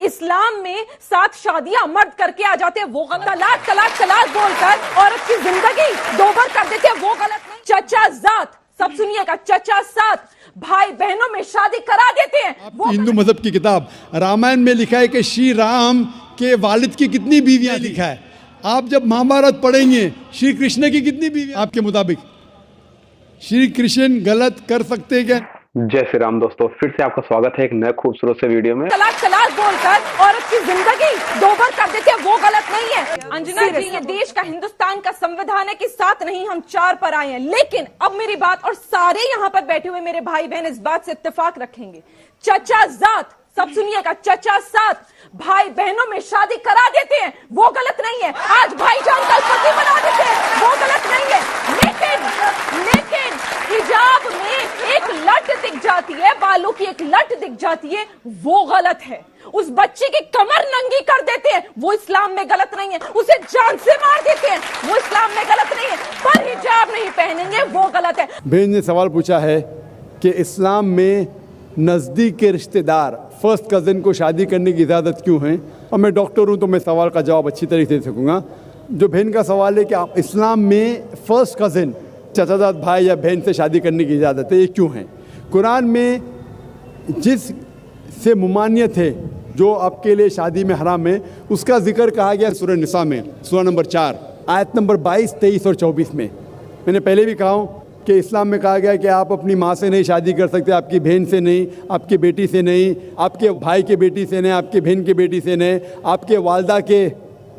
इस्लाम में 7 शादियां मर्द करके आ जाते हैं, वो गलत। तलाक तलाक तलाक बोलकर औरत की जिंदगी दोबर कर देते हैं, वो गलत नहीं। चचा जात, सब सुनिएगा, चचा साथ भाई बहनों में शादी करा देते हैं, वो हिंदू मजहब की किताब रामायण में लिखा है कि श्री राम के वालिद की कितनी बीवियां लिखा है। आप जब महाभारत पढ़ेंगे श्री कृष्ण की कितनी बीवियां आपके मुताबिक श्री कृष्ण गलत कर सकते हैं क्या? जय श्री राम दोस्तों, फिर से आपका स्वागत है एक नए खूबसूरत से वीडियो में। तलाक तलाक बोलकर औरत की जिंदगी दोबर कर देते हैं, वो गलत नहीं है। अंजना जी, ये देश का हिंदुस्तान का संविधान है कि 7 नहीं हम 4 पर आए हैं, लेकिन अब मेरी बात और सारे यहाँ पर बैठे हुए मेरे भाई बहन इस बात से इत्तेफाक रखेंगे, चचा जात, सब सुनिएगा, चचा साथ भाई बहनों में शादी करा देते हैं, वो गलत नहीं है। आज भाईजान कल पति बना देते हैं, वो गलत नहीं है। लेकिन हिजाब में एक लट दिख जाती है, बालों की एक लट दिख जाती है, वो गलत है। उस बच्चे की कमर नंगी कर देते हैं, वो इस्लाम में गलत नहीं है। उसे जान से मार देते हैं, वो इस्लाम में गलत नहीं है। पर हिजाब नहीं पहनेंगे, वो गलत है। बहन ने सवाल पूछा है कि इस्लाम में नज़दीक के रिश्तेदार फर्स्ट कज़न को शादी करने की इजाज़त क्यों है, और मैं डॉक्टर हूँ तो मैं सवाल का जवाब अच्छी तरीके से दे सकूँगा। जो बहन का सवाल है कि आप इस्लाम में फ़र्स्ट कज़न चचाजाद भाई या बहन से शादी करने की इजाज़त है, ये क्यों है? कुरान में जिस से मुमानियत है जो आपके लिए शादी में हराम है, उसका जिक्र कहा गया सूरह निसा में, सूरह नंबर 4 आयत नंबर 22, 23 और 24 में। मैंने पहले भी कहा हूँ कि इस्लाम में कहा गया कि आप अपनी माँ से नहीं शादी कर सकते, आपकी बहन से नहीं, आपकी बेटी से नहीं, आपके भाई के बेटी से नहीं, आपके बहन के बेटी से नहीं, आपके वालदा के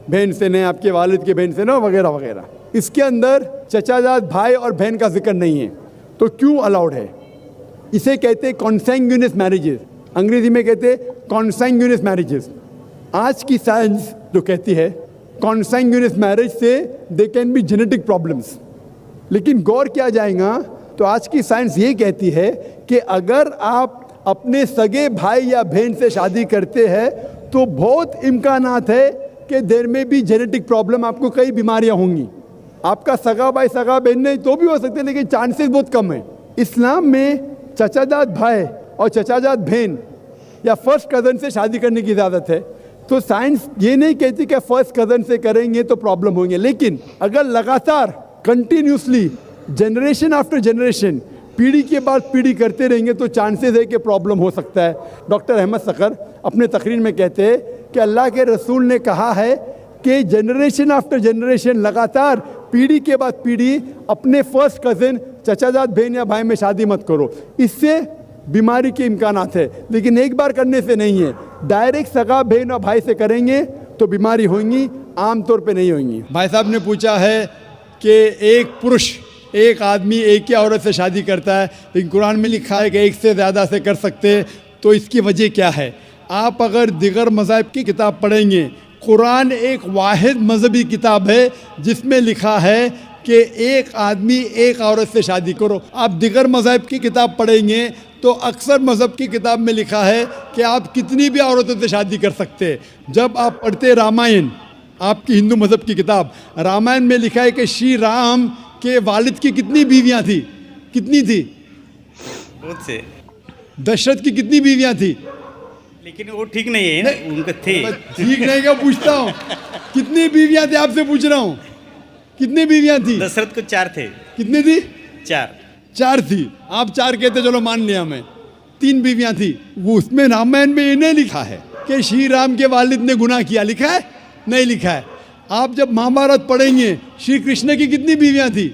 बहन से नहीं, आपके वालिद के बहन से नहीं, वगैरह वगैरह। इसके अंदर चचाजाद भाई और बहन का जिक्र नहीं है, तो क्यों अलाउड है? इसे कहते हैं कॉन्सैंग्यूनियस मैरिजेस, अंग्रेजी में कहते हैं कॉन्सैंग्यूनियस मैरिजेस। आज की साइंस जो कहती है कॉन्सैंग्यूनियस मैरिज से they can be genetic problems, लेकिन गौर किया जाएगा तो आज की साइंस ये कहती है कि अगर आप अपने सगे भाई या बहन से शादी करते हैं तो बहुत इम्कानात है कि देर में भी जेनेटिक प्रॉब्लम, आपको कई बीमारियां होंगी। आपका सगा भाई सगा बहन नहीं तो भी हो सकते, लेकिन चांसेस बहुत कम है। इस्लाम में चचाजाद भाई और चचाजाद बहन या फर्स्ट कज़न से शादी करने की इजाज़त है, तो साइंस ये नहीं कहती कि फर्स्ट कज़न से करेंगे तो प्रॉब्लम होंगे, लेकिन अगर लगातार कंटिन्यूसली जनरेशन आफ्टर जनरेशन पीढ़ी के बाद पीढ़ी करते रहेंगे तो चांसेस है कि प्रॉब्लम हो सकता है। डॉक्टर अहमद सकर अपने तकरीर में कहते हैं कि अल्लाह के रसूल ने कहा है कि जनरेशन आफ्टर जनरेशन लगातार पीढ़ी के बाद पीढ़ी अपने फर्स्ट कज़न चचाजाद बहन या भाई में शादी मत करो, इससे बीमारी के इम्कानात है। लेकिन एक बार करने से नहीं है, डायरेक्ट सगा बहन और भाई से करेंगे तो बीमारी होंगी, आमतौर पर नहीं होंगी। भाई साहब ने पूछा है कि एक पुरुष एक आदमी एक ही औरत से शादी करता है, लेकिन कुरान में लिखा है कि एक से ज़्यादा से कर सकते हैं, तो इसकी वजह क्या है? आप अगर दिगर मज़हब की किताब पढ़ेंगे, कुरान एक वाहिद मजहबी किताब है जिसमें लिखा है कि एक आदमी एक औरत से शादी करो। आप दिगर मज़हब की किताब पढ़ेंगे तो अक्सर मज़हब की किताब में लिखा है कि आप कितनी भी औरतों से शादी कर सकते हैं। जब आप पढ़ते रामायण, आपकी हिंदू मज़हब की किताब रामायण में लिखा है कि श्री राम के वालिद की कितनी बीवियां थी? कितनी थी? बहुत से। दशरथ की कितनी बीवियां थी? लेकिन वो ठीक नहीं है ना, उनके थे। ठीक नहीं क्या पूछता हूँ, कितनी बीवियां थी आपसे पूछ रहा हूँ, कितनी बीवियां थी? दशरथ को 4 थे। कितनी थी? 4 थी। आप 4 कहते, चलो मान लिया मैं, 3 बीवियां थी। वो उसमें रामायण में ये नहीं लिखा है कि श्री राम के वालिद ने गुनाह किया, लिखा है? नहीं लिखा है। आप जब महाभारत पढ़ेंगे श्री कृष्ण की कितनी बीवियां थी?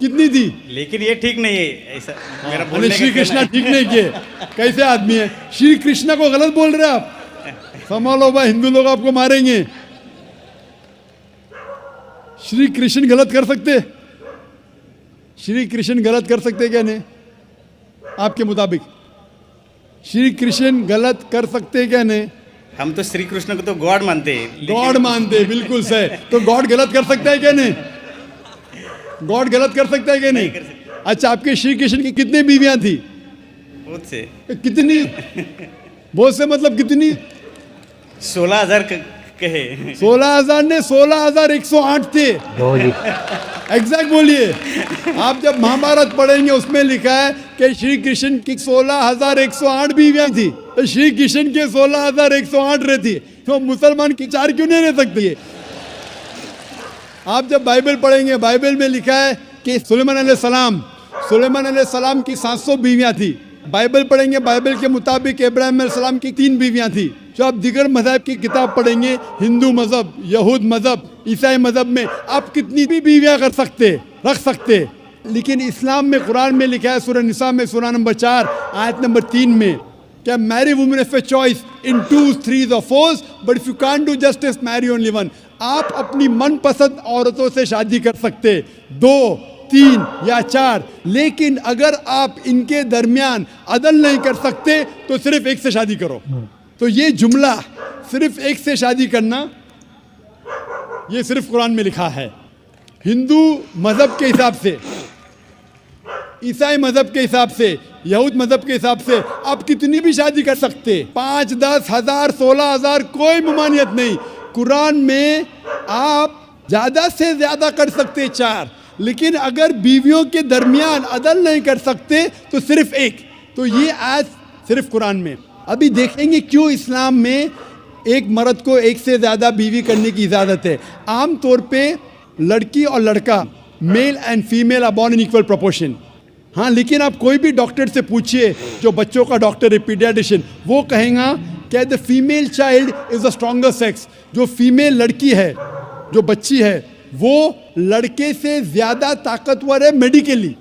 कितनी थी? लेकिन ये ठीक नहीं है, ऐसा मेरा बोलने का श्री कृष्ण ठीक नहीं किए, कैसे आदमी है? श्री कृष्ण को गलत बोल रहे आप, संभालो भाई, हिंदू लोग आपको मारेंगे। श्री कृष्ण गलत कर सकते? श्री कृष्ण गलत कर सकते क्या नहीं आपके मुताबिक? श्री कृष्ण गलत कर सकते क्या नहीं? हम तो श्री कृष्ण को तो गॉड मानते हैं। गॉड मानते हैं, बिल्कुल सही। तो गॉड गलत कर सकता है क्या नहीं? गॉड गलत कर सकता है क्या नहीं? अच्छा, आपके श्री कृष्ण की कितनी बीवियां थी? बहुत से। कितनी? बहुत से मतलब कितनी? 16,000 कहे। 16,000 ने 16,108 थे। एग्जैक्ट बोलिए। आप जब महाभारत पढ़ेंगे उसमें लिखा है कि श्री कृष्ण की 16,108 बीवियां थी, तो श्री कृष्ण के 16,108 रहती, तो मुसलमान की 4 क्यों नहीं रह सकती है? आप जब बाइबल पढ़ेंगे, बाइबल में लिखा है कि सुलेमान अलैहिस्सलाम की 700 बीवियां थी। बाइबल पढ़ेंगे, बाइबल के मुताबिक इब्राहिम अलैहिस्सलाम की 3 बीवियां थी। जो आप दिगर मज़हब की किताब पढ़ेंगे, हिंदू मज़हब, यहूद मज़हब, ईसाई मज़हब में आप कितनी भी बीवियां रख सकते, लेकिन इस्लाम में, कुरान में लिखा है सूरह निसा में सूरह नंबर 4 आयत नंबर 3 में, क्या marry women of a choice in 2, 3 or 4, but if you can't do justice marry only one. आप अपनी मनपसंद औरतों से शादी कर सकते, 2, 3 या 4, लेकिन अगर आप इनके दरमियान अदल नहीं कर सकते तो सिर्फ एक से शादी करो। तो ये जुमला सिर्फ एक से शादी करना, ये सिर्फ कुरान में लिखा है। हिंदू मज़हब के हिसाब से, ईसाई मज़हब के हिसाब से, यहूद मज़हब के हिसाब से आप कितनी भी शादी कर सकते, 5, 10, 1000, 16,000, कोई ममानियत नहीं। कुरान में आप ज़्यादा से ज़्यादा कर सकते 4, लेकिन अगर बीवियों के दरमियान अदल नहीं कर सकते तो सिर्फ एक। तो ये आज सिर्फ कुरान में। अभी देखेंगे क्यों इस्लाम में एक मर्द को एक से ज़्यादा बीवी करने की इजाज़त है। आम तौर पे लड़की और लड़का, male and female are born in equal proportion. हाँ, लेकिन आप कोई भी डॉक्टर से पूछिए, जो बच्चों का डॉक्टर है, पीडियाट्रिशियन, वो कहेगा कि the female child is the stronger sex. जो फीमेल लड़की है, जो बच्ची है, वो लड़के से ज़्यादा ताकतवर है मेडिकली।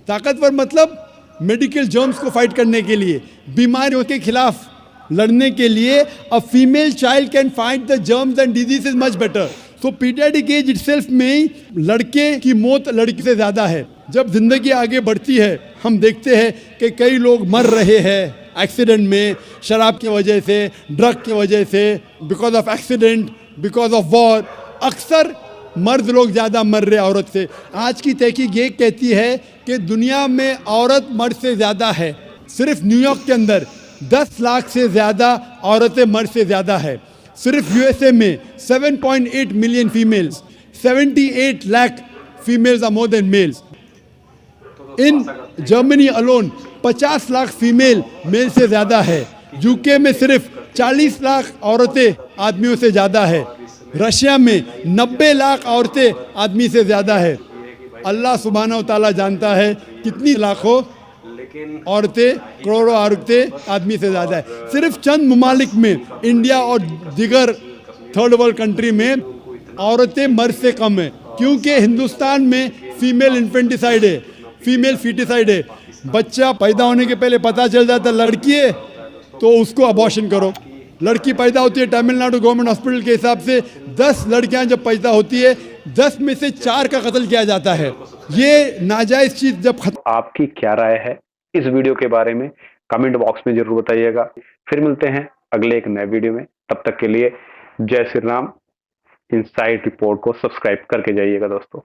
ताकतवर मतलब मेडिकल जर्म्स को फाइट करने के लिए, बीमारियों के खिलाफ लड़ने के लिए। A female child can fight the germs and disease much better. So paediatric age itself में लड़के की मौत लड़की से ज़्यादा है। जब जिंदगी आगे बढ़ती है, हम देखते हैं कि कई लोग मर रहे हैं एक्सीडेंट में, शराब की वजह से, ड्रग की वजह से, because of accident, because of war. अक्सर मर्द लोग ज़्यादा मर रहे औरत से। आज की तहकीक ये कहती है कि दुनिया में औरत मर्द से ज़्यादा है। सिर्फ न्यूयॉर्क के अंदर 10 लाख से ज़्यादा औरतें मर्द से ज़्यादा है। सिर्फ यूएसए में 7.8 million females, 78 lakh females are more than males. In Germany alone 50 lakh female male से ज़्यादा है। यूके में सिर्फ 40 लाख औरतें आदमियों से ज़्यादा है। रशिया में 90 लाख औरतें आदमी से ज़्यादा है। अल्लाह सुब्हानहू व तआला जानता है कितनी लाखों औरतें, करोड़ों औरतें आदमी से ज़्यादा है। सिर्फ चंद ममालिक में, इंडिया और दिगर थर्ड वर्ल्ड कंट्री में औरतें मर्द से कम है, क्योंकि हिंदुस्तान में फीमेल इन्फेंटिसाइड है, फीमेल फीटिसाइड है। बच्चा पैदा होने के पहले पता चल जाता लड़की है तो उसको अबॉर्शन करो। लड़की पैदा होती है, तमिलनाडु गवर्नमेंट हॉस्पिटल के हिसाब से 10 लड़कियां जब पैदा होती है, 10 में से 4 का कत्ल किया जाता है। ये नाजायज चीज जब आपकी क्या राय है इस वीडियो के बारे में कमेंट बॉक्स में जरूर बताइएगा। फिर मिलते हैं अगले एक नए वीडियो में। तब तक के लिए जय श्री राम। इनसाइड रिपोर्ट को सब्सक्राइब करके जाइएगा दोस्तों।